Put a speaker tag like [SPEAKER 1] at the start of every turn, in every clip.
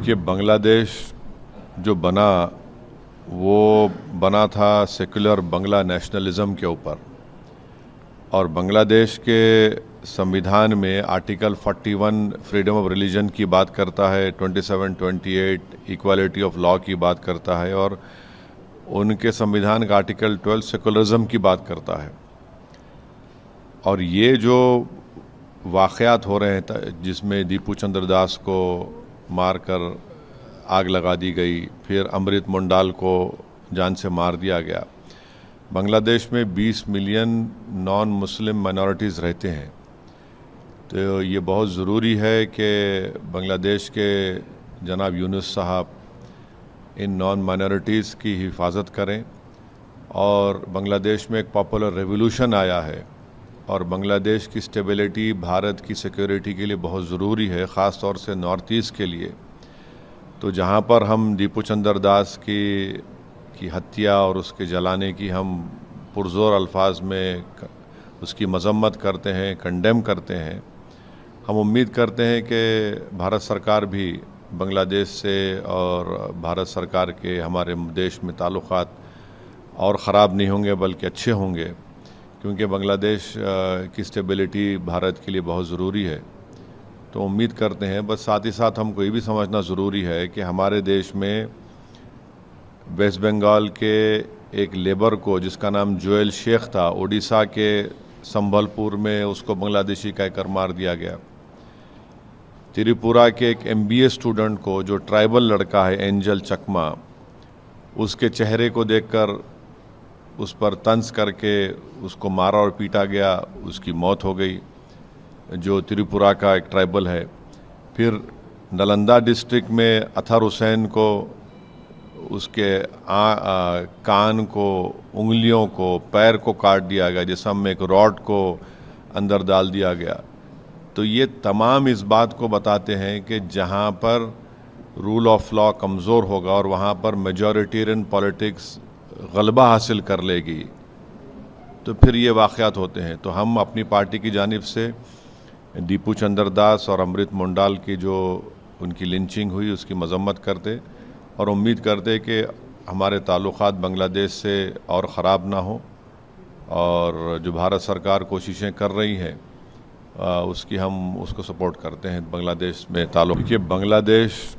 [SPEAKER 1] देखिए, बांग्लादेश जो बना वो बना था सेकुलर बांग्ला नेशनलिज़म के ऊपर। और बांग्लादेश के संविधान में आर्टिकल 41 फ्रीडम ऑफ रिलीजन की बात करता है, 27, 28 इक्वालिटी ऑफ लॉ की बात करता है, और उनके संविधान का आर्टिकल 12 सेकुलरिज्म की बात करता है। और ये जो वाक़यात हो रहे हैं जिसमें दीपू चंद्र दास को मारकर आग लगा दी गई, फिर अमृत मुंडाल को जान से मार दिया गया। बांग्लादेश में 20 मिलियन नॉन मुस्लिम माइनॉरिटीज़ रहते हैं, तो ये बहुत ज़रूरी है कि बांग्लादेश के जनाब यूनुस साहब इन नॉन माइनॉरिटीज़ की हिफाजत करें। और बांग्लादेश में एक पॉपुलर रेवोल्यूशन आया है, और बांग्लादेश की स्टेबिलिटी भारत की सिक्योरिटी के लिए बहुत ज़रूरी है, ख़ास तौर से नॉर्थ ईस्ट के लिए। तो जहाँ पर हम दीपू चंद्र दास की हत्या और उसके जलाने की हम पुरज़ोर अल्फाज में उसकी मज़म्मत करते हैं, कंडेम करते हैं, हम उम्मीद करते हैं कि भारत सरकार भी बांग्लादेश से और भारत सरकार के हमारे देश में ताल्लुक़ात और ख़राब नहीं होंगे बल्कि अच्छे होंगे, क्योंकि बांग्लादेश की स्टेबिलिटी भारत के लिए बहुत ज़रूरी है। तो उम्मीद करते हैं, बस साथ ही साथ हमको ये भी समझना ज़रूरी है कि हमारे देश में वेस्ट बंगाल के एक लेबर को जिसका नाम जोएल शेख था, उड़ीसा के संबलपुर में उसको बांग्लादेशी कहकर मार दिया गया। त्रिपुरा के एक MBA स्टूडेंट को, जो ट्राइबल लड़का है एंजल चकमा, उसके चेहरे को देखकर उस पर तंज करके उसको मारा और पीटा गया, उसकी मौत हो गई, जो त्रिपुरा का एक ट्राइबल है। फिर नालंदा डिस्ट्रिक्ट में अतहर हुसैन को उसके कान को, उंगलियों को, पैर को काट दिया गया, जिसम में एक रॉड को अंदर डाल दिया गया। तो ये तमाम इस बात को बताते हैं कि जहाँ पर रूल ऑफ लॉ कमज़ोर होगा और वहाँ पर मेजॉरिटेरियन पॉलिटिक्स गलबा हासिल कर लेगी, तो फिर ये वाक़यात होते हैं। तो हम अपनी पार्टी की जानिब से दीपू चंद्र दास और अमृत मुंडाल की जो उनकी लिंचिंग हुई उसकी मज़म्मत करते और उम्मीद करते कि हमारे ताल्लुक़ात बांग्लादेश से और ख़राब ना हो, और जो भारत सरकार कोशिशें कर रही हैं उसकी हम उसको सपोर्ट करते हैं बांग्लादेश में ताल्लुक़। देखिए, बांग्लादेश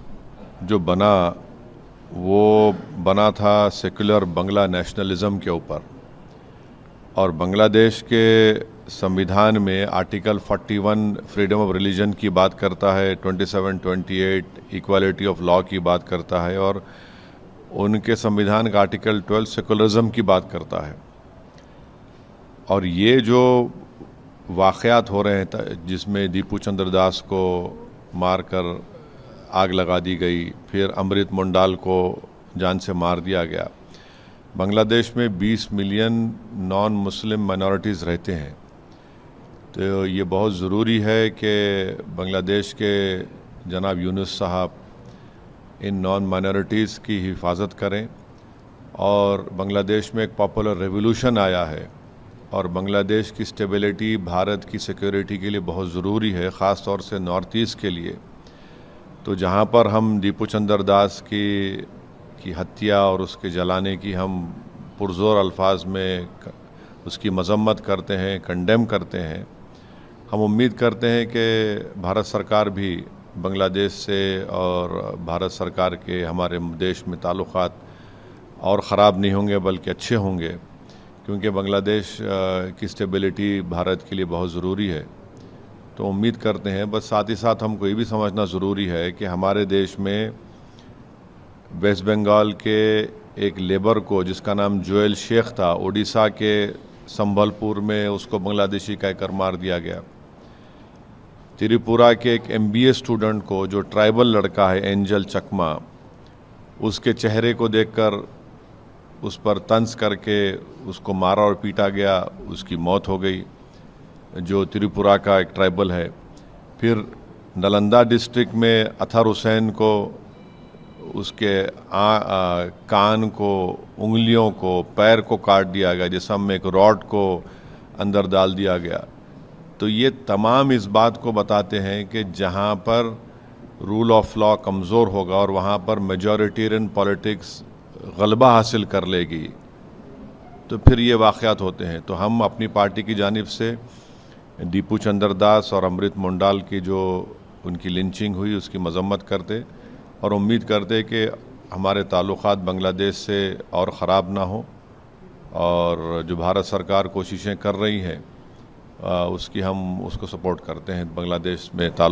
[SPEAKER 1] जो बना वो बना था सेकुलर बांग्ला नेशनलिज़म के ऊपर। और बांग्लादेश के संविधान में आर्टिकल 41 फ्रीडम ऑफ रिलीजन की बात करता है, 27, 28 इक्वालिटी ऑफ लॉ की बात करता है, और उनके संविधान का आर्टिकल 12 सेकुलरिज्म की बात करता है। और ये जो वाक़यात हो रहे हैं जिसमें दीपू चंद्र दास को मारकर आग लगा दी गई, फिर अमृत मुंडाल को जान से मार दिया गया। बांग्लादेश में 20 मिलियन नॉन मुस्लिम माइनॉरिटीज़ रहते हैं, तो ये बहुत ज़रूरी है कि बांग्लादेश के जनाब यूनुस साहब इन नॉन माइनॉरिटीज़ की हिफाजत करें। और बांग्लादेश में एक पॉपुलर रेवोल्यूशन आया है, और बांग्लादेश की स्टेबिलिटी भारत की सिक्योरिटी के लिए बहुत ज़रूरी है, ख़ास तौर से नॉर्थ ईस्ट के लिए। तो जहाँ पर हम दीपू चंद्र दास की हत्या और उसके जलाने की हम पुरज़ोर अल्फाज में उसकी मज़म्मत करते हैं, कंडेम करते हैं, हम उम्मीद करते हैं कि भारत सरकार भी बांग्लादेश से और भारत सरकार के हमारे देश में ताल्लुक़ात और ख़राब नहीं होंगे बल्कि अच्छे होंगे, क्योंकि बांग्लादेश की स्टेबिलिटी भारत के लिए बहुत ज़रूरी है। तो उम्मीद करते हैं, बस साथ ही साथ हमको ये भी समझना ज़रूरी है कि हमारे देश में वेस्ट बंगाल के एक लेबर को जिसका नाम जोएल शेख था, उड़ीसा के संबलपुर में उसको बांग्लादेशी कहकर मार दिया गया। त्रिपुरा के एक MBA स्टूडेंट को, जो ट्राइबल लड़का है एंजल चकमा, उसके चेहरे को देखकर उस पर तंज करके उसको मारा और पीटा गया, उसकी मौत हो गई, जो त्रिपुरा का एक ट्राइबल है। फिर नालंदा डिस्ट्रिक्ट में अतहर हुसैन को उसके कान को, उंगलियों को, पैर को काट दिया गया, जिसम में एक रॉड को अंदर डाल दिया गया। तो ये तमाम इस बात को बताते हैं कि जहाँ पर रूल ऑफ लॉ कमज़ोर होगा और वहाँ पर मेजॉरिटेरियन पॉलिटिक्स गलबा हासिल कर लेगी, तो फिर ये वाक़यात होते हैं। तो हम अपनी पार्टी की जानिब से दीपू चंद्र दास और अमृत मोंडाल की जो उनकी लिंचिंग हुई उसकी मजम्मत करते और उम्मीद करते कि हमारे ताल्लुक़ात बांग्लादेश से और ख़राब ना हो, और जो भारत सरकार कोशिशें कर रही है उसकी हम उसको सपोर्ट करते हैं। बांग्लादेश में ताल्लुक़